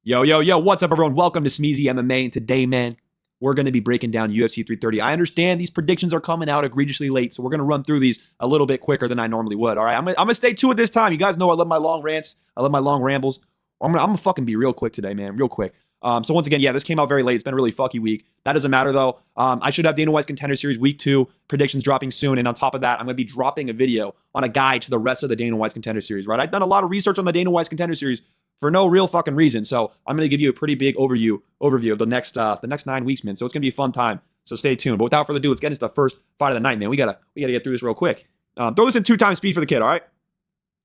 Yo, yo, yo, what's up, everyone? Welcome to Smeezy MMA. And today, man, we're going to be breaking down UFC 330. I understand these predictions are coming out egregiously late, so we're going to run through these a little bit quicker than I normally would. All right, I'm going to stay to it this time. You guys know I love my long rants. I love my long rambles. I'm gonna fucking be real quick today, man, real quick. So once again, yeah, this came out very late. It's been a really fucky week. That doesn't matter, though. I should have Dana White's Contender Series Week 2 predictions dropping soon. And on top of that, I'm going to be dropping a video on a guide to the rest of the Dana White's Contender Series, right? I've done a lot of research on the Dana White's Contender Series for no real fucking reason. So I'm going to give you a pretty big overview of the next 9 weeks, man. So it's going to be a fun time. So stay tuned. But without further ado, let's get into the first fight of the night, man. We gotta get through this real quick. Throw this in 2 times speed for the kid, all right?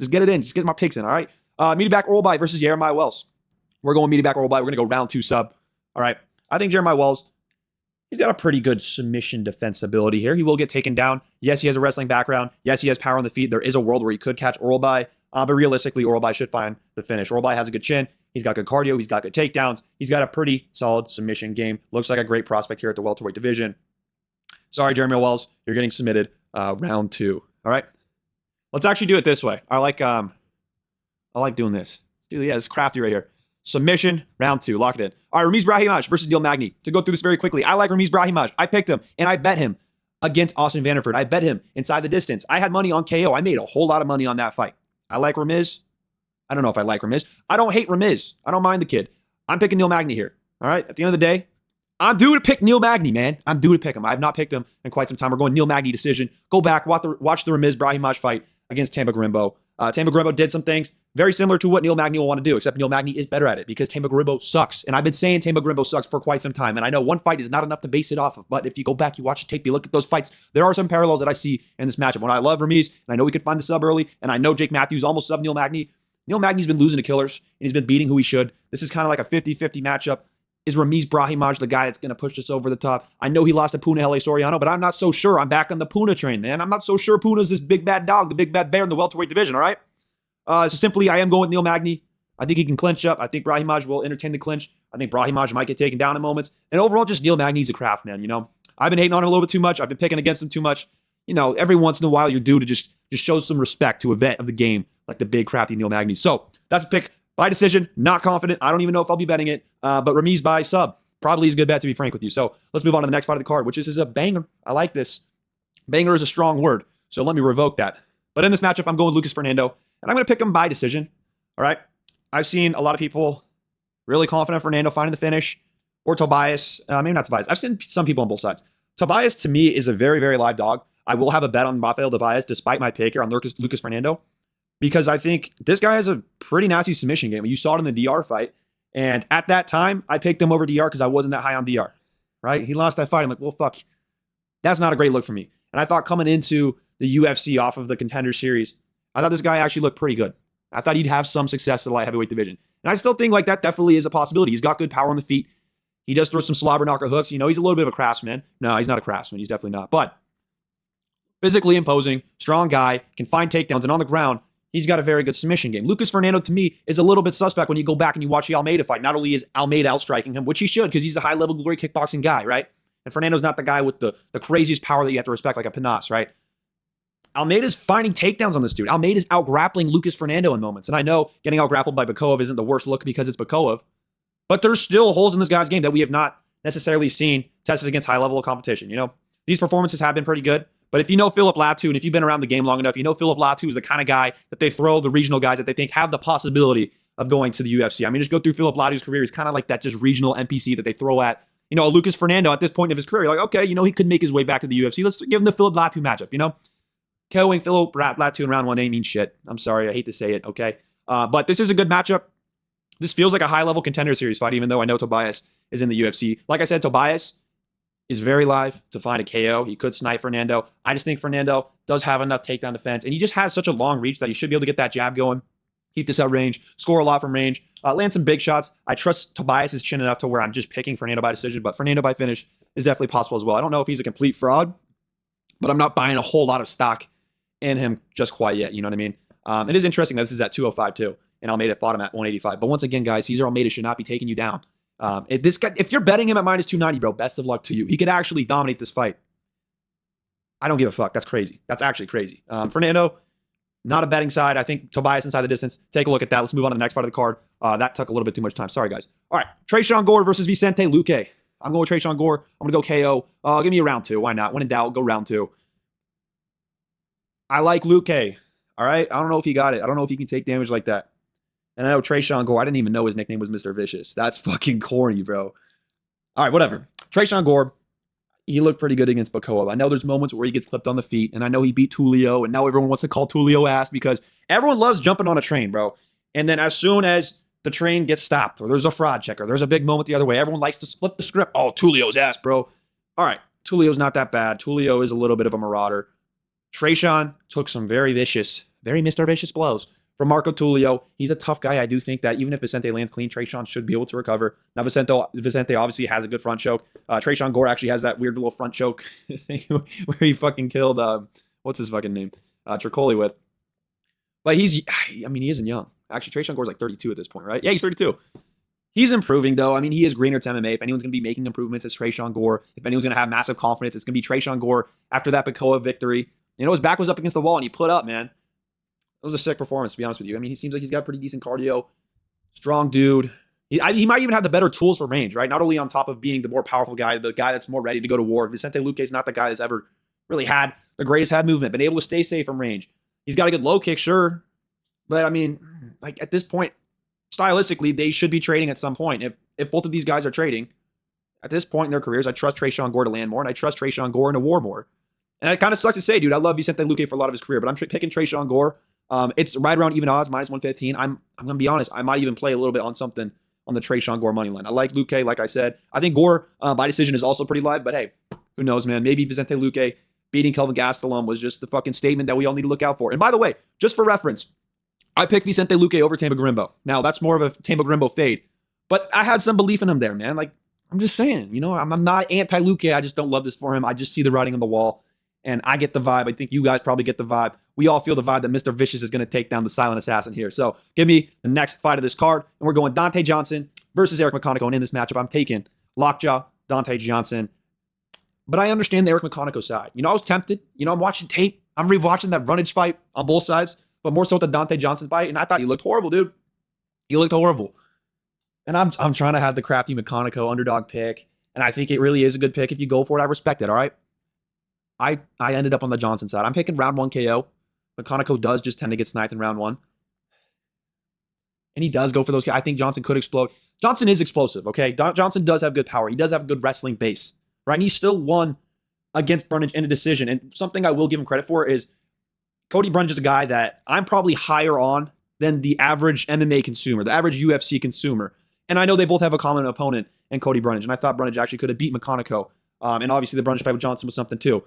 Just get it in. Just get my picks in, all right? Meaty back Orlby versus Jeremiah Wells. We're going meaty back Orlby. We're going to go round 2 sub. All right. I think Jeremiah Wells, he's got a pretty good submission defense ability here. He will get taken down. Yes, he has a wrestling background. Yes, he has power on the feet. There is a world where he could catch Orlby. But realistically, Orlby should find the finish. Orlby has a good chin. He's got good cardio. He's got good takedowns. He's got a pretty solid submission game. Looks like a great prospect here at the welterweight division. Sorry, Jeremiah Wells. You're getting submitted round 2. All right. Let's actually do it this way. I like doing this. Let's do, yeah, it's crafty right here. Submission, round 2. Lock it in. All right, Ramiz Brahimaj versus Neil Magny. To go through this very quickly, I like Ramiz Brahimaj. I picked him, and I bet him against Austin Vanderford. I bet him inside the distance. I had money on KO. I made a whole lot of money on that fight. I like Ramiz. I don't know if I like Ramiz. I don't hate Ramiz. I don't mind the kid. I'm picking Neil Magny here. All right, at the end of the day, I'm due to pick Neil Magny, man. I'm due to pick him. I have not picked him in quite some time. We're going Neil Magny decision. Go back, watch the Ramiz Brahimaj fight against Tamba Grimbo. Tamba Grimbo did some things very similar to what Neil Magny will want to do, except Neil Magny is better at it because Tamba Grimbo sucks. And I've been saying Tamba Grimbo sucks for quite some time. And I know one fight is not enough to base it off of, but if you go back, you watch the tape, you look at those fights, there are some parallels that I see in this matchup. When I love Ramiz, and I know we could find the sub early, and I know Jake Matthews almost subbed Neil Magny. Neil Magny's been losing to killers, and he's been beating who he should. This is kind of like a 50-50 matchup. Is Ramiz Brahimaj the guy that's going to push this over the top? I know he lost to Puna Hele Soriano, but I'm not so sure. I'm back on the Puna train, man. I'm not so sure Puna's this big bad dog, the big bad bear in the welterweight division, all right? So simply, I am going with Neil Magny. I think he can clinch up. I think Brahimaj will entertain the clinch. I think Brahimaj might get taken down in moments. And overall, just Neil Magny's a craft, man, you know? I've been hating on him a little bit too much. I've been picking against him too much. You know, every once in a while, you're due to just show some respect to a vet of the game, like the big crafty Neil Magny. So that's a pick by decision. Not confident. I don't even know if I'll be betting it. But Ramiz by sub probably is a good bet, to be frank with you. So let's move on to the next fight of the card, which is a banger. I like this. Banger is a strong word, so let me revoke that. But in this matchup, I'm going with Lucas Fernando, and I'm going to pick him by decision. All right. I've seen a lot of people really confident Fernando finding the finish, or Tobias. Maybe not Tobias. I've seen some people on both sides. Tobias, to me, is a very, very live dog. I will have a bet on Rafael Tobias, despite my pick here on Lucas Fernando, because I think this guy has a pretty nasty submission game. You saw it in the DR fight, and at that time, I picked him over DR because I wasn't that high on DR, right? He lost that fight. I'm like, well, fuck. That's not a great look for me. And I thought coming into the UFC off of the Contender Series, I thought this guy actually looked pretty good. I thought he'd have some success in the light heavyweight division. And I still think like that definitely is a possibility. He's got good power on the feet. He does throw some slobber knocker hooks. You know, he's a little bit of a craftsman. No, he's not a craftsman. He's definitely not. But physically imposing, strong guy, can find takedowns, and on the ground, he's got a very good submission game. Lucas Fernando, to me, is a little bit suspect when you go back and you watch the Almeida fight. Not only is Almeida outstriking him, which he should because he's a high-level glory kickboxing guy, right? And Fernando's not the guy with the craziest power that you have to respect, like a Panas, right? Almeida's finding takedowns on this dude. Almeida's out-grappling Lucas Fernando in moments. And I know getting out-grappled by Bakov isn't the worst look because it's Bakov, but there's still holes in this guy's game that we have not necessarily seen tested against high-level competition. You know, these performances have been pretty good, but if you know Philip Latu, and if you've been around the game long enough, you know Philip Latu is the kind of guy that they throw the regional guys that they think have the possibility of going to the UFC. I mean, just go through Philip Latu's career. He's kind of like that just regional NPC that they throw at, you know, Lucas Fernando at this point of his career. You're like, okay, you know, he could make his way back to the UFC. Let's give him the Philip Latu matchup, you know? KOing Philip Latu in round 1 ain't mean shit. I'm sorry. I hate to say it, okay? But this is a good matchup. This feels like a high-level Contender Series fight, even though I know Tobias is in the UFC. Like I said, Tobias is very live to find a KO. He could snipe Fernando. I just think Fernando does have enough takedown defense, and he just has such a long reach that he should be able to get that jab going, keep this out range, score a lot from range, land some big shots. I trust Tobias' chin enough to where I'm just picking Fernando by decision, but Fernando by finish is definitely possible as well. I don't know if he's a complete fraud, but I'm not buying a whole lot of stock in him just quite yet. You know what I mean? It is interesting that this is at 205 too, and Almeida fought him at 185. But once again, guys, Cesar Almeida should not be taking you down. If you're betting him at minus 290, bro, best of luck to you. He could actually dominate this fight. I don't give a fuck. That's crazy. That's actually crazy. Fernando, Not a betting side. I think Tobias inside the distance. Take a look at that. Let's move on to the next part of the card. That took a little bit too much time. Sorry, guys. All right. Tresean Gore versus Vicente Luque. I'm going with Tresean Gore. I'm going to go KO. Give me a round 2. Why not? When in doubt, go round 2. I like Luque. All right. I don't know if he got it. I don't know if he can take damage like that. And I know Tresean Gore. I didn't even know his nickname was Mr. Vicious. That's fucking corny, bro. All right, whatever. Tresean Gore. He looked pretty good against Bacoa. I know there's moments where he gets clipped on the feet, and I know he beat Tulio, and now everyone wants to call Tulio ass because everyone loves jumping on a train, bro. And then as soon as the train gets stopped, or there's a fraud check, or there's a big moment the other way, everyone likes to flip the script. Oh, Tulio's ass, bro. All right, Tulio's not that bad. Tulio is a little bit of a marauder. Tresean took some very vicious, very Mr. Vicious blows from Marco Tulio. He's a tough guy. I do think that even if Vicente lands clean, Tresean should be able to recover. Now, Vicente obviously has a good front choke. Tresean Gore actually has that weird little front choke thing where he fucking killed, what's his fucking name? Tricoli with. But he isn't young. Actually, Tresean Gore's like 32 at this point, right? Yeah, he's 32. He's improving, though. I mean, he is greener to MMA. If anyone's going to be making improvements, it's Tresean Gore. If anyone's going to have massive confidence, it's going to be Tresean Gore after that Bacoa victory. You know, his back was up against the wall, and he put up, man. It was a sick performance, to be honest with you. I mean, he seems like he's got pretty decent cardio. Strong dude. He might even have the better tools for range, right? Not only on top of being the more powerful guy, the guy that's more ready to go to war. Vicente Luque is not the guy that's ever really had the greatest head movement, been able to stay safe from range. He's got a good low kick, sure. But, I mean, like at this point, stylistically, they should be trading at some point. If both of these guys are trading, at this point in their careers, I trust Tresean Gore to land more, and I trust Tresean Gore in a war more. And it kind of sucks to say, dude. I love Vicente Luque for a lot of his career, but I'm picking Tresean Gore. It's right around even odds, minus 115. I'm going to be honest. I might even play a little bit on something on the Tresean Gore money line. I like Luque, like I said. I think Gore by decision is also pretty live, but hey, who knows, man? Maybe Vicente Luque beating Kelvin Gastelum was just the fucking statement that we all need to look out for. And by the way, just for reference, I picked Vicente Luque over Tambo Grimbo. Now, that's more of a Tambo Grimbo fade, but I had some belief in him there, man. Like, I'm just saying, you know, I'm not anti-Luque. I just don't love this for him. I just see the writing on the wall, and I get the vibe. I think you guys probably get the vibe. We all feel the vibe that Mr. Vicious is going to take down the silent assassin here. So give me the next fight of this card, and we're going Dante Johnson versus Eric McConaughey. And in this matchup, I'm taking Lockjaw, Dante Johnson. But I understand the Eric McConaughey side. You know, I was tempted. You know, I'm watching tape. I'm rewatching that runnage fight on both sides, but more so with the Dante Johnson fight. And I thought he looked horrible, dude. He looked horrible. And I'm trying to have the crafty McConaughey underdog pick. And I think it really is a good pick. If you go for it, I respect it, all right? I ended up on the Johnson side. I'm picking round 1 KO. McConaughey does just tend to get sniped in round 1. And he does go for those. I think Johnson could explode. Johnson is explosive, okay? Johnson does have good power. He does have a good wrestling base, right? And he still won against Brundage in a decision. And something I will give him credit for is Cody Brundage is a guy that I'm probably higher on than the average MMA consumer, the average UFC consumer. And I know they both have a common opponent in Cody Brundage. And I thought Brundage actually could have beat McConaughey. And obviously the Brundage fight with Johnson was something too.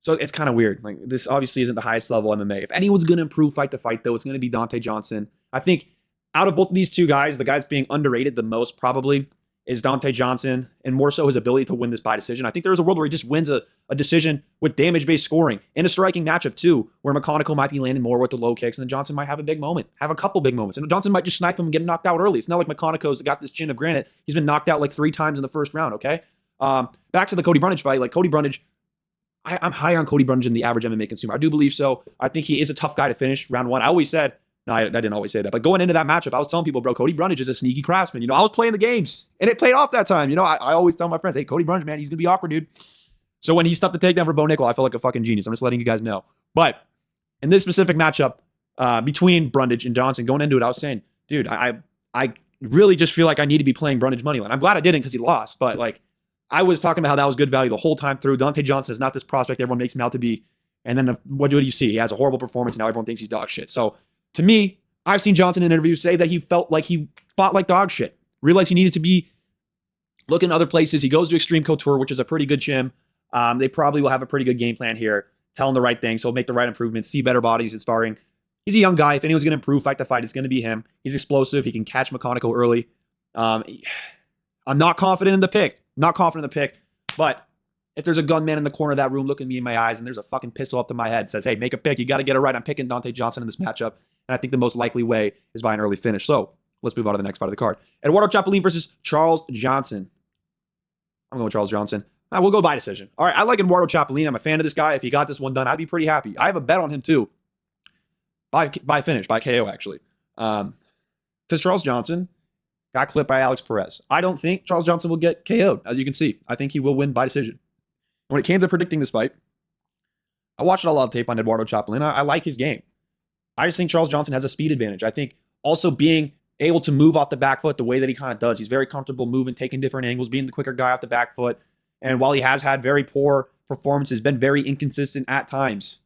So it's kind of weird. Like, this obviously isn't the highest level MMA. If anyone's going to improve fight to fight, though, it's going to be Dante Johnson. I think out of both of these two guys, the guy that's being underrated the most probably is Dante Johnson, and more so his ability to win this by decision. I think there's a world where he just wins a decision with damage-based scoring in a striking matchup, too, where McConaughey might be landing more with the low kicks, and then Johnson might have a big moment, have a couple big moments. And Johnson might just snipe him and get knocked out early. It's not like McConaughey's got this chin of granite. He's been knocked out like 3 times in the first round, okay? Back to the Cody Brundage fight. Like, Cody Brundage, I'm higher on Cody Brundage than the average MMA consumer. I do believe so. I think he is a tough guy to finish round 1. I always said, no, I didn't always say that. But going into that matchup, I was telling people, bro, Cody Brundage is a sneaky craftsman. You know, I was playing the games, and it played off that time. You know, I always tell my friends, hey, Cody Brundage, man, he's going to be awkward, dude. So when he stuffed the takedown for Bo Nickel, I felt like a fucking genius. I'm just letting you guys know. But in this specific matchup between Brundage and Johnson, going into it, I was saying, dude, I really just feel like I need to be playing Brundage moneyline. I'm glad I didn't because he lost. But, like, I was talking about how that was good value the whole time through. Dante Johnson is not this prospect everyone makes him out to be. And then what do you see? He has a horrible performance, and now everyone thinks he's dog shit. So, to me, I've seen Johnson in interviews say that he felt like he fought like dog shit. Realized he needed to be looking other places. He goes to Extreme Couture, which is a pretty good gym. They probably will have a pretty good game plan here. Tell him the right things. So make the right improvements. See better bodies in sparring. He's a young guy. If anyone's going to improve fight to fight, it's going to be him. He's explosive. He can catch McConaughey early. I'm not confident in the pick. But if there's a gunman in the corner of that room looking me in my eyes and there's a fucking pistol up to my head, says, hey, make a pick. You got to get it right. I'm picking Dante Johnson in this matchup. And I think the most likely way is by an early finish. So let's move on to the next part of the card. Eduardo Chapolin versus Charles Johnson. I'm going with Charles Johnson. We'll go by decision. All right, I like Eduardo Chapolin. I'm a fan of this guy. If he got this one done, I'd be pretty happy. I have a bet on him too. by finish, by KO, actually. Because Charles Johnson got clipped by Alex Perez. I don't think Charles Johnson will get KO'd, as you can see. I think he will win by decision. When it came to predicting this fight, I watched a lot of tape on Eduardo Chaplin. I like his game. I just think Charles Johnson has a speed advantage. I think also being able to move off the back foot the way that he kind of does. He's very comfortable moving, taking different angles, being the quicker guy off the back foot. And while he has had very poor performances, been very inconsistent at times,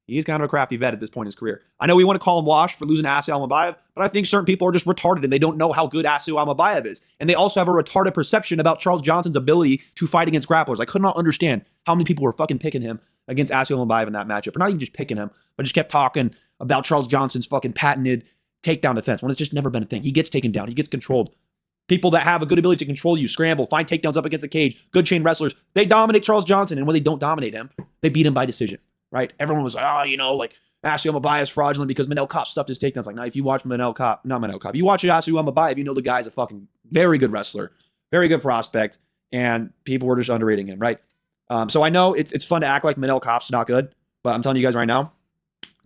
he's kind of a crafty vet at this point in his career. I know we want to call him washed for losing to Asiel Almabayev, but I think certain people are just retarded and they don't know how good Asiel Almabayev is. And they also have a retarded perception about Charles Johnson's ability to fight against grapplers. I could not understand how many people were fucking picking him against Asiel Almabayev in that matchup. Or not even just picking him, but just kept talking about Charles Johnson's fucking patented takedown defense when it's just never been a thing. He gets taken down. He gets controlled. People that have a good ability to control you, scramble, find takedowns up against the cage, good chain wrestlers, they dominate Charles Johnson. And when they don't dominate him, they beat him by decision, right? Everyone was like, Asiel Almabayev is fraudulent because Manel Kape stuffed his takedowns. Like, now, if you watch Manel Kape, you watch Asiel Almabayev, you know the guy's a fucking very good wrestler, very good prospect, and people were just underrating him, right? So I know it's fun to act like Manel Kape's not good, but I'm telling you guys right now,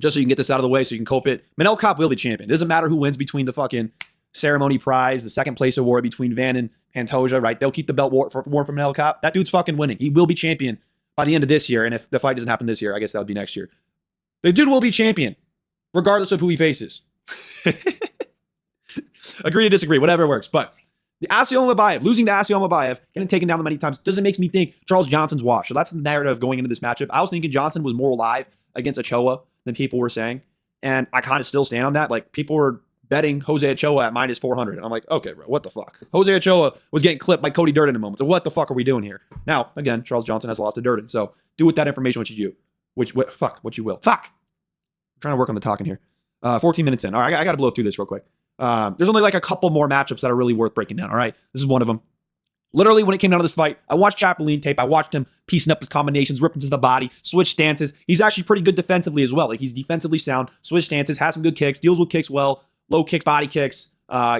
just so you can get this out of the way so you can cope it, Manel Kape will be champion. It doesn't matter who wins between the fucking ceremony prize, the second place award between Van and Pantoja, right? They'll keep the belt warm for Manel Kape. That dude's fucking winning. He will be champion by the end of this year, and if the fight doesn't happen this year, I guess that would be next year. The dude will be champion, regardless of who he faces. Agree to disagree, whatever works. But the Asiel Almabayev, losing to Asiel Almabayev, getting taken down many times, doesn't make me think Charles Johnson's washed. So that's the narrative going into this matchup. I was thinking Johnson was more alive against Ochoa than people were saying. And I kind of still stand on that. Like, people were betting Jose Ochoa at minus 400. And I'm like, okay, bro, what the fuck? Jose Ochoa was getting clipped by Cody Durden in a moment. So what the fuck are we doing here? Now, again, Charles Johnson has lost to Durden. So do with that information what you do. What you will. Fuck. I'm trying to work on the talking here. 14 minutes in. All right, I got to blow through this real quick. There's only like a couple more matchups that are really worth breaking down. All right, this is one of them. Literally, when it came down to this fight, I watched Chaplin tape. I watched him piecing up his combinations, ripping to the body, switch stances. He's actually pretty good defensively as well. Like, he's defensively sound, switch stances, has some good kicks, deals with kicks well, low kicks, body kicks.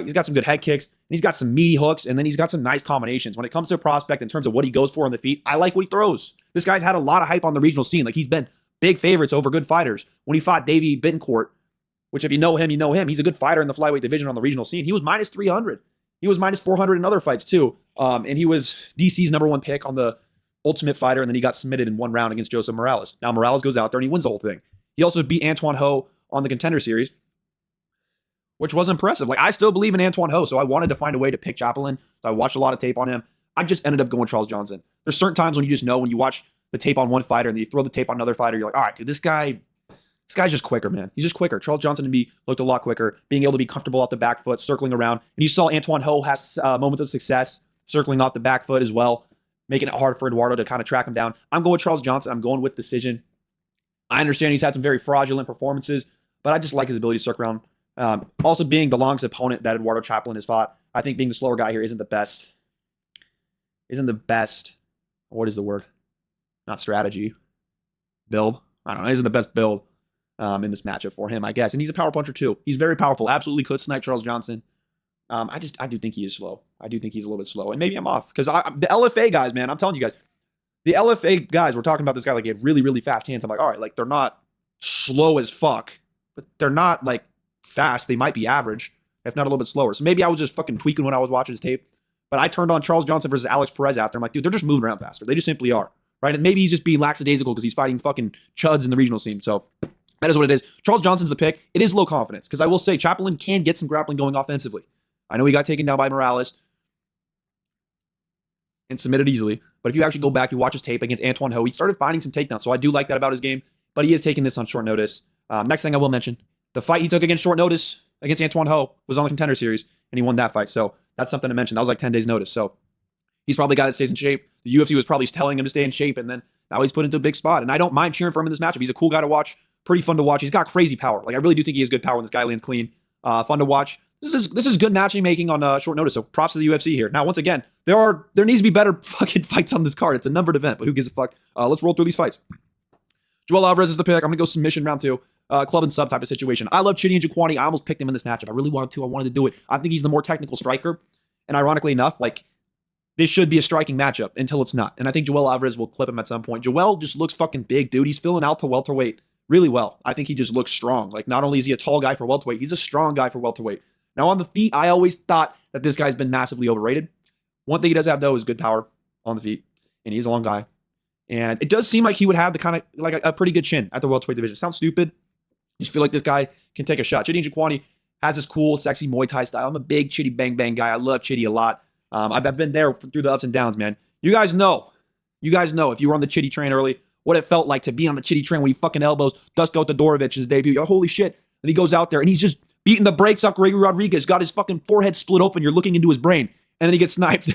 He's got some good head kicks, and he's got some meaty hooks, and then he's got some nice combinations. When it comes to a prospect in terms of what he goes for on the feet, I like what he throws. This guy's had a lot of hype on the regional scene. Like, he's been big favorites over good fighters. When he fought Davey Bittencourt, which if you know him, you know him. He's a good fighter in the flyweight division on the regional scene. He was minus 300. He was minus 400 in other fights too. And he was DC's #1 pick on the Ultimate Fighter, and then he got submitted in one round against Joseph Morales. Now Morales goes out there and he wins the whole thing. He also beat Antoine Ho on the Contender Series, which was impressive. Like, I still believe in Antoine Ho, so I wanted to find a way to pick Chaplin. So I watched a lot of tape on him. I just ended up going Charles Johnson. There's certain times when you just know when you watch the tape on one fighter and then you throw the tape on another fighter, you're like, all right, dude, this guy's just quicker, man. He's just quicker. Charles Johnson to me looked a lot quicker, being able to be comfortable off the back foot, circling around. And you saw Antoine Ho has moments of success circling off the back foot as well, making it hard for Eduardo to kind of track him down. I'm going with Charles Johnson. I'm going with decision. I understand he's had some very fraudulent performances, but I just like his ability to circle around. Also, being the longest opponent that Eduardo Chaplin has fought, I think being the slower guy here isn't the best. What is the word? Not strategy. Build. I don't know. Isn't the best build in this matchup for him, I guess. And he's a power puncher too. He's very powerful. Absolutely could snipe Charles Johnson. I do think he is slow. I do think he's a little bit slow. And maybe I'm off. Because the LFA guys, man, I'm telling you guys, the LFA guys were talking about this guy like he had really, really fast hands. I'm like, all right, like they're not slow as fuck, but they're not like fast. They might be average, if not a little bit slower. So maybe I was just fucking tweaking when I was watching his tape. But I turned on Charles Johnson versus Alex Perez after. I'm like, dude, they're just moving around faster. They just simply are. Right? And maybe he's just being lackadaisical because he's fighting fucking chuds in the regional scene. So that is what it is. Charles Johnson's the pick. It is low confidence because I will say Chaplin can get some grappling going offensively. I know he got taken down by Morales and submitted easily. But if you actually go back, you watch his tape against Antoine Ho, he started finding some takedowns. So I do like that about his game. But he is taking this on short notice. Next thing I will mention, the fight he took against short notice against Antoine Ho was on the Contender Series, and he won that fight. So that's something to mention. That was like 10 days notice. So he's probably a guy that stays in shape. The UFC was probably telling him to stay in shape, and then now he's put into a big spot. And I don't mind cheering for him in this matchup. He's a cool guy to watch. Pretty fun to watch. He's got crazy power. Like, I really do think he has good power when this guy lands clean. Fun to watch. This is good matching making on short notice. So props to the UFC here. Now, once again, there needs to be better fucking fights on this card. It's a numbered event, but who gives a fuck? Let's roll through these fights. Joel Alvarez is the pick. I'm going to go submission round 2. Club and sub type of situation. I love Chidi and Jaquani. I almost picked him in this matchup. I really wanted to. I wanted to do it. I think he's the more technical striker. And ironically enough, like, this should be a striking matchup until it's not. And I think Joel Alvarez will clip him at some point. Joel just looks fucking big, dude. He's filling out to welterweight really well. I think he just looks strong. Like, not only is he a tall guy for welterweight, he's a strong guy for welterweight. Now, on the feet, I always thought that this guy's been massively overrated. One thing he does have, though, is good power on the feet, and he's a long guy. And it does seem like he would have the kind of, like, a pretty good chin at the welterweight division. It sounds stupid. You just feel like this guy can take a shot. Chidi Njokuani has this cool, sexy Muay Thai style. I'm a big Chidi Bang Bang guy. I love Chidi a lot. I've been there through the ups and downs, man. You guys know, if you were on the Chidi train early, what it felt like to be on the Chidi train when he fucking elbows Dusko Todorovich's debut. Oh, holy shit. And he goes out there and he's just beating the brakes off Gregory Rodriguez, got his fucking forehead split open. You're looking into his brain. And then he gets sniped.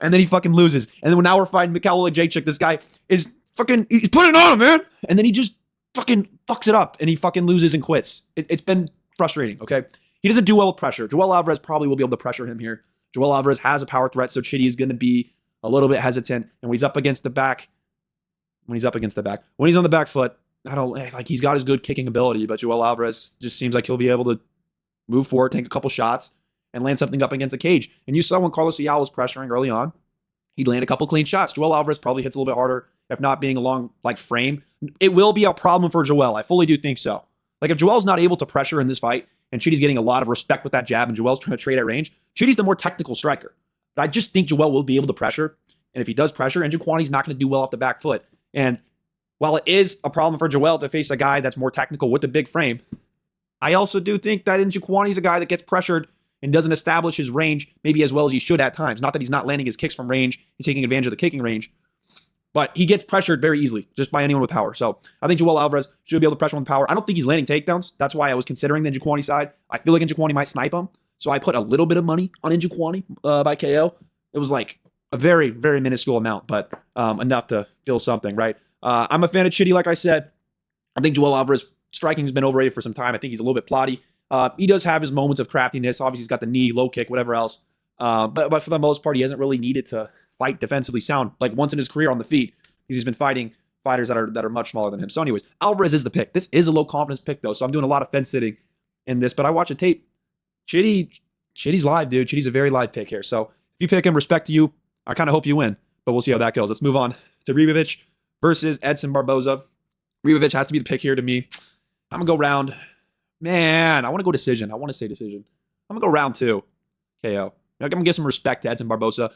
And then he fucking loses. And then now we're fighting Mikhail Olejniczak. This guy is fucking, he's putting it on him, man. And then he just fucking fucks it up. And he fucking loses and quits. It's been frustrating, okay? He doesn't do well with pressure. Joel Alvarez probably will be able to pressure him here. Joel Alvarez has a power threat, so Chidi is going to be a little bit hesitant. And when he's up against the back, when he's on the back foot, he's got his good kicking ability, but Joel Alvarez just seems like he'll be able to move forward, take a couple shots, and land something up against a cage. And you saw when Carlos Ayala was pressuring early on, he'd land a couple clean shots. Joel Alvarez probably hits a little bit harder, if not being a long, frame. It will be a problem for Joel. I fully do think so. Like, if Joel's not able to pressure in this fight, and Chidi's getting a lot of respect with that jab, and Joel's trying to trade at range, Chidi's the more technical striker. But I just think Joel will be able to pressure. And if he does pressure, Njokuani's not going to do well off the back foot. And while it is a problem for Joel to face a guy that's more technical with a big frame, I also do think that Njokuani's a guy that gets pressured and doesn't establish his range maybe as well as he should at times. Not that he's not landing his kicks from range and taking advantage of the kicking range, but he gets pressured very easily just by anyone with power. So I think Joel Alvarez should be able to pressure with power. I don't think he's landing takedowns. That's why I was considering the Njokuani side. I feel like Njokuani might snipe him. So I put a little bit of money on Njokuani by KO. It was like a very, very minuscule amount, but enough to feel something, right? I'm a fan of Chidi, like I said. I think Joel Alvarez striking has been overrated for some time. I think he's a little bit plotty. He does have his moments of craftiness. Obviously, he's got the knee, low kick, whatever else. But for the most part, he hasn't really needed to fight defensively sound like once in his career on the feet, because he's been fighting fighters that are much smaller than him. So anyways, Alvarez is the pick. This is a low confidence pick, though, so I'm doing a lot of fence sitting in this. But I watch a tape. Chidi's live, dude. Chidi's a very live pick here. So if you pick him, respect to you. I kind of hope you win, but we'll see how that goes. Let's move on to Ribovic versus Edson Barboza. Ribovic has to be the pick here to me. I'm going to go round. Man, I want to go decision. I want to say decision. I'm going to go round 2. KO. I'm going to give some respect to Edson Barboza.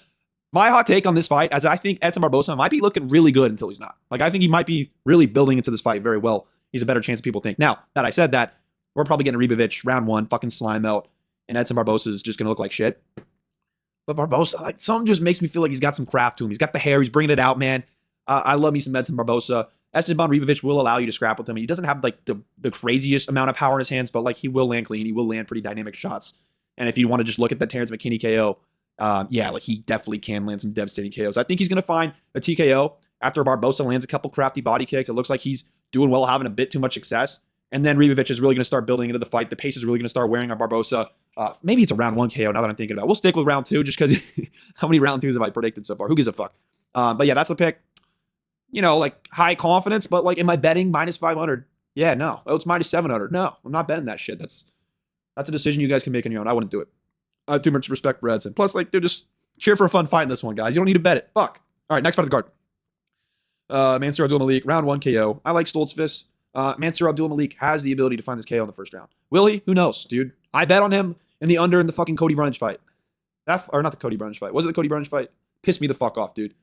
My hot take on this fight, as I think Edson Barboza might be looking really good until he's not. Like, I think he might be really building into this fight very well. He's a better chance than people think. Now, that I said that, we're probably getting Ribovic round 1, fucking slime out, and Edson Barboza is just going to look like shit. But Barboza, like, something just makes me feel like he's got some craft to him. He's got the hair. He's bringing it out, man. I love me some Edson Barboza. Esteban Ribovic will allow you to scrap with him. He doesn't have, like, the craziest amount of power in his hands, but, like, he will land clean. He will land pretty dynamic shots. And if you want to just look at the Terrence McKinney KO, like, he definitely can land some devastating KOs. I think he's going to find a TKO after Barboza lands a couple crafty body kicks. It looks like he's doing well, having a bit too much success. And then Ribovic is really going to start building into the fight. The pace is really going to start wearing on Barboza. Maybe it's a round 1 KO now that I'm thinking about it. We'll stick with round 2 just because how many round 2s have I predicted so far? Who gives a fuck? But yeah, that's the pick. You know, like, high confidence, but, like, am I betting minus 500? Yeah, no. Oh, it's minus 700. No, I'm not betting that shit. That's a decision you guys can make on your own. I wouldn't do it. I have too much respect for Edson. Plus, like, dude, just cheer for a fun fight in this one, guys. You don't need to bet it. Fuck. All right, next fight of the card. Mansour Abdul Malik, round 1 KO. I like Stoltzfus. Mansour Abdul Malik has the ability to find this KO in the first round. Will he? Who knows, dude? I bet on him in the under in the fucking Cody Brunch fight. Or not the Cody Brunch fight. Was it the Cody Brunch fight? Pissed me the fuck off, dude.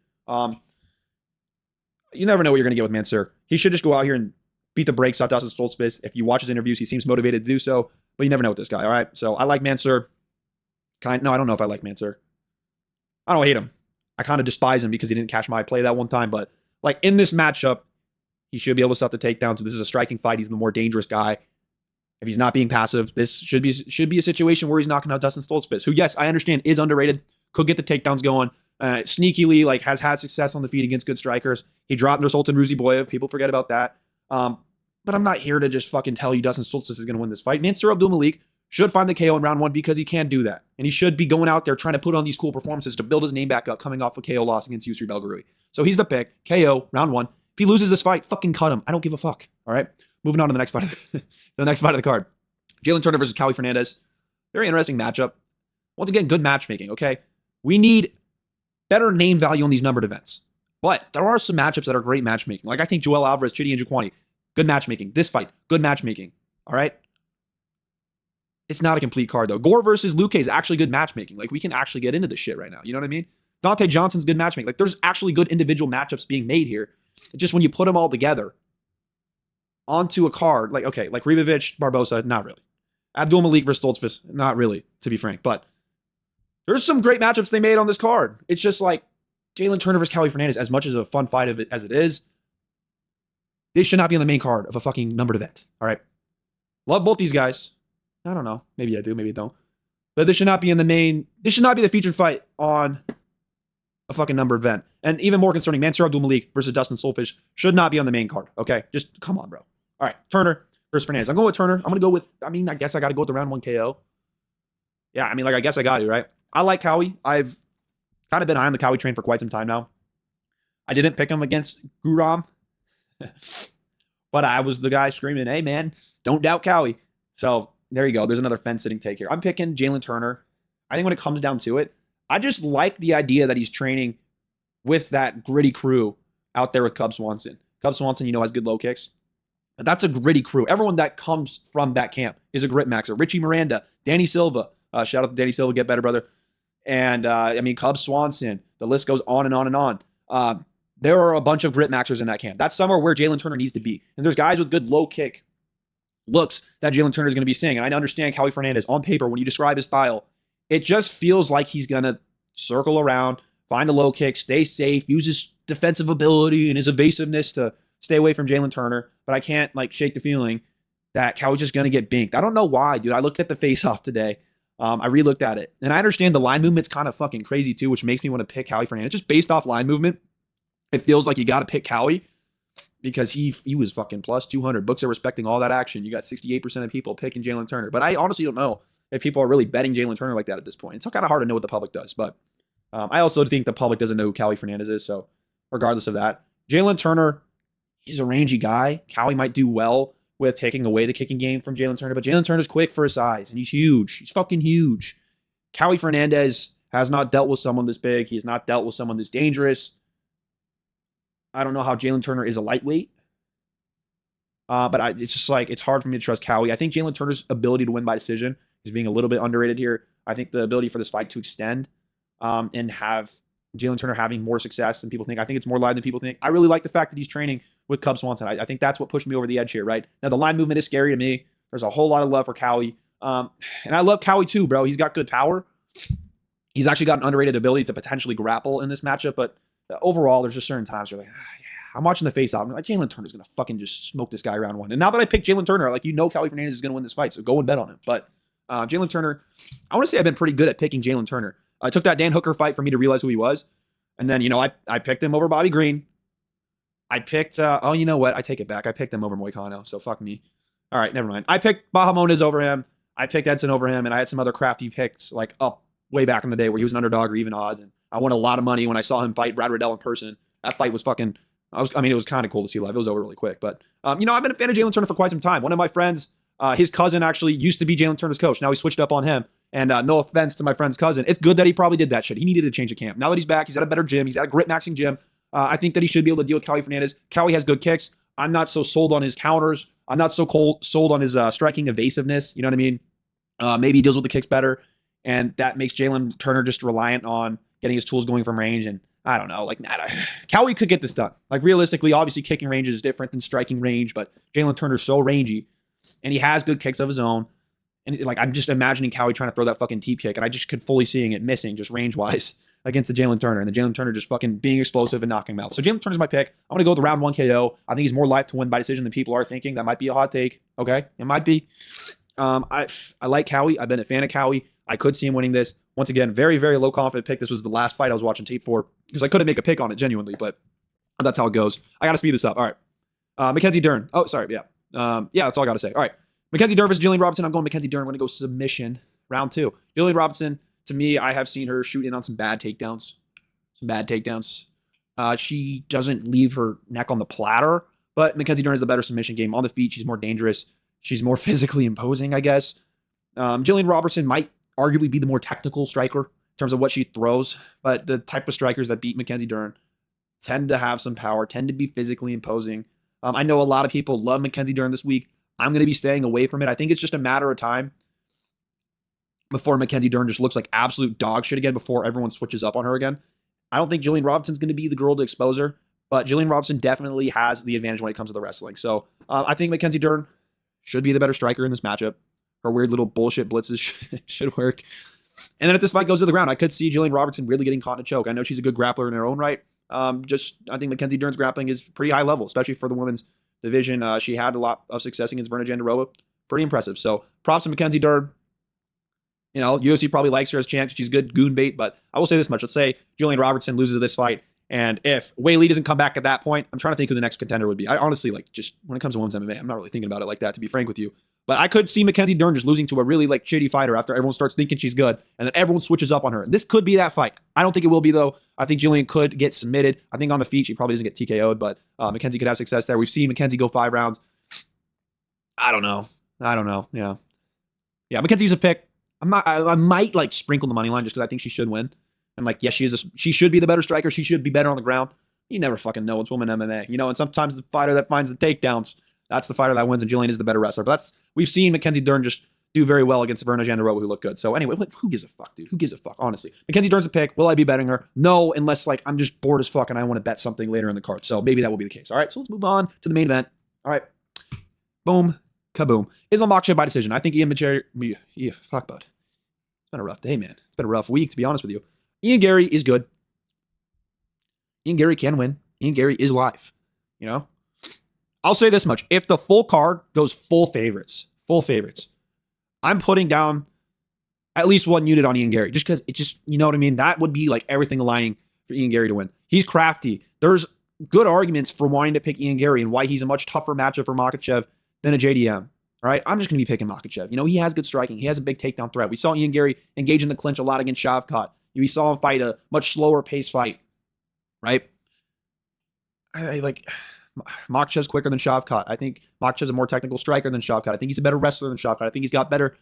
You never know what you're going to get with Mansour. He should just go out here and beat the brakes off Dustin Stoltzfus. If you watch his interviews, he seems motivated to do so, but you never know with this guy, all right? So I like Mansour. No, I don't know if I like Mansour. I don't hate him. I kind of despise him because he didn't catch my play that one time, but, like, in this matchup, he should be able to stop the takedown. So this is a striking fight. He's the more dangerous guy. If he's not being passive, this should be a situation where he's knocking out Dustin Stoltzfus, who, yes, I understand is underrated, could get the takedowns going, sneakily, like, has had success on the feet against good strikers. He dropped Nursultan Ruziboyev. People forget about that. But I'm not here to just fucking tell you Dustin Stoltzfus is going to win this fight. Mansour Abdul Malik should find the KO in round 1 because he can do that. And he should be going out there trying to put on these cool performances to build his name back up coming off a KO loss against Yusri Belgarui. So he's the pick. KO, round 1. If he loses this fight, fucking cut him. I don't give a fuck. All right? Moving on to the next fight. The next fight of the card. Jalen Turner versus Cowie Fernandez. Very interesting matchup. Once again, good matchmaking, okay? We need better name value on these numbered events. But there are some matchups that are great matchmaking. Like, I think Joel Alvarez, Chidi Njokuani. Good matchmaking. This fight, good matchmaking. All right. It's not a complete card though. Gore versus Luque is actually good matchmaking. Like we can actually get into this shit right now. You know what I mean? Dante Johnson's good matchmaking. Like there's actually good individual matchups being made here. It's just when you put them all together onto a card, like, okay, like Ribovic, Barbosa, not really. Abdul Malik versus Stoltzfus, not really, to be frank. But there's some great matchups they made on this card. It's just like Jalen Turner versus Kelly Fernandez, as much as a fun fight of it as it is, they should not be on the main card of a fucking numbered event. All right. Love both these guys. I don't know. Maybe I do, maybe I don't. But this should not be in the main. This should not be the featured fight on a fucking numbered event. And even more concerning, Mansour Abdul Malik versus Dustin Solfish should not be on the main card. Okay. Just come on, bro. All right. Turner versus Fernandez. I'm going with Turner. I'm going to go with, I guess I got to go with the round 1 KO. Yeah, I guess I got to, right? I like Cowie. I've kind of been high on the Cowie train for quite some time now. I didn't pick him against Guram, but I was the guy screaming, hey, man, don't doubt Cowie. So there you go. There's another fence-sitting take here. I'm picking Jalen Turner. I think when it comes down to it, I just like the idea that he's training with that gritty crew out there with Cub Swanson. Cub Swanson, has good low kicks. But that's a gritty crew. Everyone that comes from that camp is a grit maxer. Richie Miranda, Danny Silva. Shout out to Danny Silva. Get better, brother. And, Cub Swanson. The list goes on and on and on. There are a bunch of grit maxers in that camp. That's somewhere where Jalen Turner needs to be. And there's guys with good low kick looks that Jalen Turner is going to be seeing. And I understand Kelly Fernandez on paper, when you describe his style, it just feels like he's going to circle around, find a low kick, stay safe, use his defensive ability and his evasiveness to stay away from Jalen Turner. But I can't shake the feeling that Cowie's just going to get binked. I don't know why, dude. I looked at the face-off today. I re-looked at it. And I understand the line movement's kind of fucking crazy too, which makes me want to pick Kelly Fernandez. Just based off line movement, it feels like you got to pick Cowie because he was fucking plus 200. Books are respecting all that action. You got 68% of people picking Jalen Turner. But I honestly don't know if people are really betting Jalen Turner like that at this point. It's kind of hard to know what the public does. But I also think the public doesn't know who Kelly Fernandez is. So regardless of that, Jalen Turner, he's a rangy guy. Cowie might do well with taking away the kicking game from Jalen Turner. But Jalen Turner's quick for his size, and he's huge. He's fucking huge. Kelly Fernandez has not dealt with someone this big. He has not dealt with someone this dangerous. I don't know how Jalen Turner is a lightweight. But it's just it's hard for me to trust Cowie. I think Jalen Turner's ability to win by decision is being a little bit underrated here. I think the ability for this fight to extend and have Jalen Turner having more success than people think. I think it's more live than people think. I really like the fact that he's training with Cub Swanson. I think that's what pushed me over the edge here, right? Now, the line movement is scary to me. There's a whole lot of love for Cowie. And I love Cowie too, bro. He's got good power. He's actually got an underrated ability to potentially grapple in this matchup. But overall, there's just certain times where yeah, I'm watching the face-off. I'm like, Jalen Turner's going to fucking just smoke this guy round 1. And now that I picked Jalen Turner, Kelly Fernandez is going to win this fight. So go and bet on him. But Jalen Turner, I want to say I've been pretty good at picking Jalen Turner. I took that Dan Hooker fight for me to realize who he was. And then, I picked him over Bobby Green. I picked, you know what? I take it back. I picked him over Moicano, so fuck me. All right, never mind. I picked Bahamondes over him. I picked Edson over him, and I had some other crafty picks, up way back in the day where he was an underdog or even odds. And I won a lot of money when I saw him fight Brad Riddell in person. That fight was fucking, it was kind of cool to see live. It was over really quick. But, I've been a fan of Jalen Turner for quite some time. One of my friends, his cousin actually used to be Jalen Turner's coach. Now he switched up on him. And no offense to my friend's cousin. It's good that he probably did that shit. He needed to change the camp. Now that he's back, he's at a better gym. He's at a grit maxing gym. I think that he should be able to deal with Kelly Fernandez. Kelly has good kicks. I'm not so sold on his counters. I'm not so sold on his striking evasiveness. You know what I mean? Maybe he deals with the kicks better. And that makes Jalen Turner just reliant on getting his tools going from range. And I don't know, Cowie could get this done. Realistically, obviously kicking range is different than striking range, but Jalen Turner's so rangy and he has good kicks of his own. And I'm just imagining Cowie trying to throw that fucking teep kick, and I just could fully seeing it missing, just range-wise, against the Jalen Turner, and the Jalen Turner just fucking being explosive and knocking him out. So Jalen Turner's my pick. I'm going to go with the round 1 KO. I think he's more live to win by decision than people are thinking. That might be a hot take. Okay, it might be. I like Cowie. I've been a fan of Cowie. I could see him winning this. Once again, very, very low confident pick. This was the last fight I was watching tape for because I couldn't make a pick on it genuinely, but that's how it goes. I got to speed this up. All right. Mackenzie Dern. Oh, sorry. Yeah. That's all I got to say. All right. Mackenzie Dern versus Jillian Robinson. I'm going Mackenzie Dern. I'm going to go submission. Round 2. Jillian Robinson, to me, I have seen her shoot in on some bad takedowns. She doesn't leave her neck on the platter, but Mackenzie Dern has the better submission game. On the feet, she's more dangerous. She's more physically imposing, I guess. Jillian Robertson might arguably be the more technical striker in terms of what she throws, but the type of strikers that beat Mackenzie Dern tend to have some power, tend to be physically imposing. I know a lot of people love Mackenzie Dern this week. I'm going to be staying away from it. I think it's just a matter of time before Mackenzie Dern just looks like absolute dog shit again, before everyone switches up on her again. I don't think Jillian Robinson's going to be the girl to expose her, but Jillian Robinson definitely has the advantage when it comes to the wrestling. So I think Mackenzie Dern should be the better striker in this matchup. Her weird little bullshit blitzes should work. And then if this fight goes to the ground, I could see Jillian Robertson really getting caught in a choke. I know she's a good grappler in her own right. I think Mackenzie Dern's grappling is pretty high level, especially for the women's division. She had a lot of success against Verna Jandiroba. Pretty impressive. So props to Mackenzie Dern. You know, UFC probably likes her as champ. She's good goon bait, but I will say this much. Let's say Jillian Robertson loses this fight, and if Wei Lee doesn't come back at that point, I'm trying to think who the next contender would be. I honestly, just when it comes to women's MMA, I'm not really thinking about it like that, to be frank with you. But I could see Mackenzie Dern just losing to a really shitty fighter after everyone starts thinking she's good, and then everyone switches up on her. This could be that fight. I don't think it will be, though. I think Jillian could get submitted. I think on the feet, she probably doesn't get TKO'd, but Mackenzie could have success there. We've seen Mackenzie go 5 rounds. I don't know. Yeah, Mackenzie's a pick. I might sprinkle the money line just because I think she should win. And yes, she should be the better striker. She should be better on the ground. You never fucking know. It's women MMA, and sometimes the fighter that finds the takedowns, that's the fighter that wins, and Jillian is the better wrestler. But we've seen Mackenzie Dern just do very well against Verna Jandiroba, who looked good. So anyway, who gives a fuck, dude? Who gives a fuck, honestly? Mackenzie Dern's a pick. Will I be betting her? No, unless I'm just bored as fuck and I want to bet something later in the card. So maybe that will be the case. All right, so let's move on to the main event. All right, boom, kaboom. Islam Makhachev by decision. I think Ian Gary. Yeah, fuck, bud. It's been a rough day, man. It's been a rough week, to be honest with you. Ian Gary is good. Ian Gary can win. Ian Gary is live. I'll say this much. If the full card goes full favorites, I'm putting down at least 1 unit on Ian Gary, just because you know what I mean? That would be everything aligning for Ian Gary to win. He's crafty. There's good arguments for wanting to pick Ian Gary and why he's a much tougher matchup for Makhachev than a JDM. All right, I'm just going to be picking Makhachev. He has good striking. He has a big takedown threat. We saw Ian Gary engage in the clinch a lot against Shavkat. We saw him fight a much slower pace fight, right? I Makhachev's quicker than Shavkat. I think Makhachev's a more technical striker than Shavkat. I think he's a better wrestler than Shavkat. I think he's got better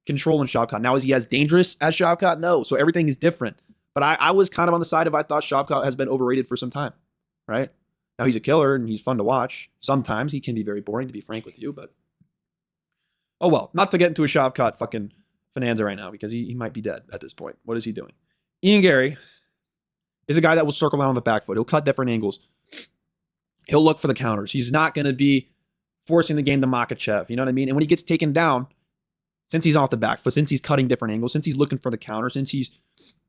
control than Shavkat. Now, is he as dangerous as Shavkat? No. So everything is different. But I was kind of on the side of I thought Shavkat has been overrated for some time, right? Now he's a killer and he's fun to watch. Sometimes he can be very boring, to be frank with you, but oh well. Not to get into a Shavkat fucking bonanza right now because he might be dead at this point. What is he doing? Ian Gary is a guy that will circle out on the back foot. He'll cut different angles. He'll look for the counters. He's not going to be forcing the game to Makhachev. You know what I mean? And when he gets taken down, since he's off the back foot, since he's cutting different angles, since he's looking for the counter, since he's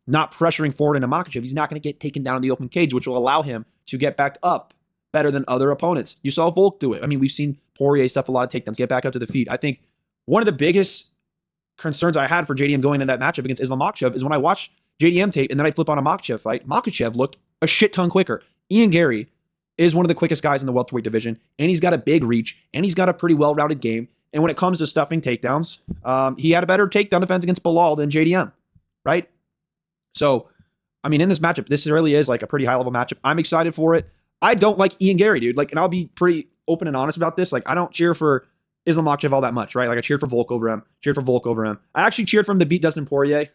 not pressuring forward into Makhachev, he's not going to get taken down in the open cage, which will allow him to get back up better than other opponents. You saw Volk do it. I mean, we've seen Poirier stuff a lot of takedowns, get back up to the feet. I think one of the biggest concerns I had for JDM going into that matchup against Islam Makhachev is when I watched JDM tape and then I flip on a Makhachev fight, Makhachev looked a shit ton quicker. Ian Gary is one of the quickest guys in the welterweight division, and he's got a big reach, and he's got a pretty well-rounded game. And when it comes to stuffing takedowns, he had a better takedown defense against Bilal than JDM, right? So, I mean, in this matchup, this really is a pretty high-level matchup. I'm excited for it. I don't like Ian Gary, dude. And I'll be pretty open and honest about this. I don't cheer for Islam Makhachev all that much, right? I cheered for Volk over him. I actually cheered for him to beat Dustin Poirier.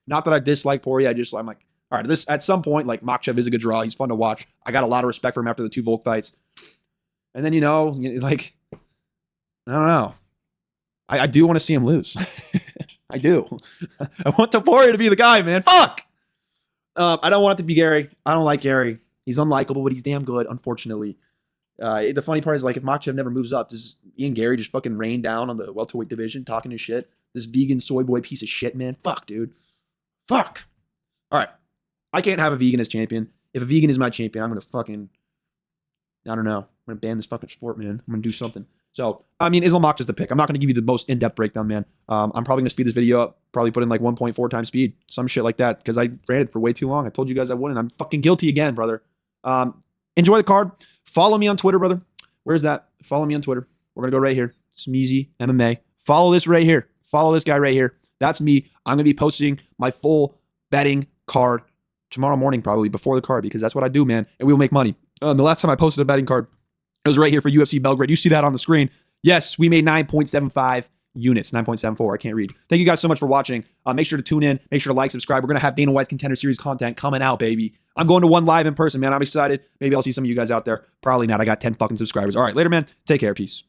Not that I dislike Poirier. I'm like, all right, at some point, Makhachev is a good draw. He's fun to watch. I got a lot of respect for him after the 2 Volk fights. And then, I don't know. I do want to see him lose. I do. I want Poirier to be the guy, man. Fuck! I don't want it to be Gary. I don't like Gary. He's unlikable, but he's damn good, unfortunately. The funny part is, if Makhachev never moves up, does Ian Gary just fucking rain down on the welterweight division, talking his shit? This vegan soy boy piece of shit, man. Fuck, dude. Fuck. All right. I can't have a vegan as champion. If a vegan is my champion, I'm going to fucking, I don't know. I'm going to ban this fucking sport, man. I'm going to do something. So, I mean, Islam Makhachev is the pick. I'm not going to give you the most in-depth breakdown, man. I'm probably going to speed this video up. Probably put in 1.4 times speed. Some shit like that. Because I ran it for way too long. I told you guys I wouldn't. I'm fucking guilty again, brother. Enjoy the card. Follow me on Twitter, brother. Where's that? Follow me on Twitter. We're going to go right here. Smeezy MMA. Follow this right here. Follow this guy right here. That's me. I'm going to be posting my full betting card tomorrow morning, probably before the card, because that's what I do, man. And we'll make money. The last time I posted a betting card, it was right here for UFC Belgrade. You see that on the screen. Yes, we made 9.75 units, 9.74. I can't read. Thank you guys so much for watching. Make sure to tune in. Make sure to like, subscribe. We're going to have Dana White's Contender Series content coming out, baby. I'm going to one live in person, man. I'm excited. Maybe I'll see some of you guys out there. Probably not. I got 10 fucking subscribers. All right, later, man. Take care. Peace.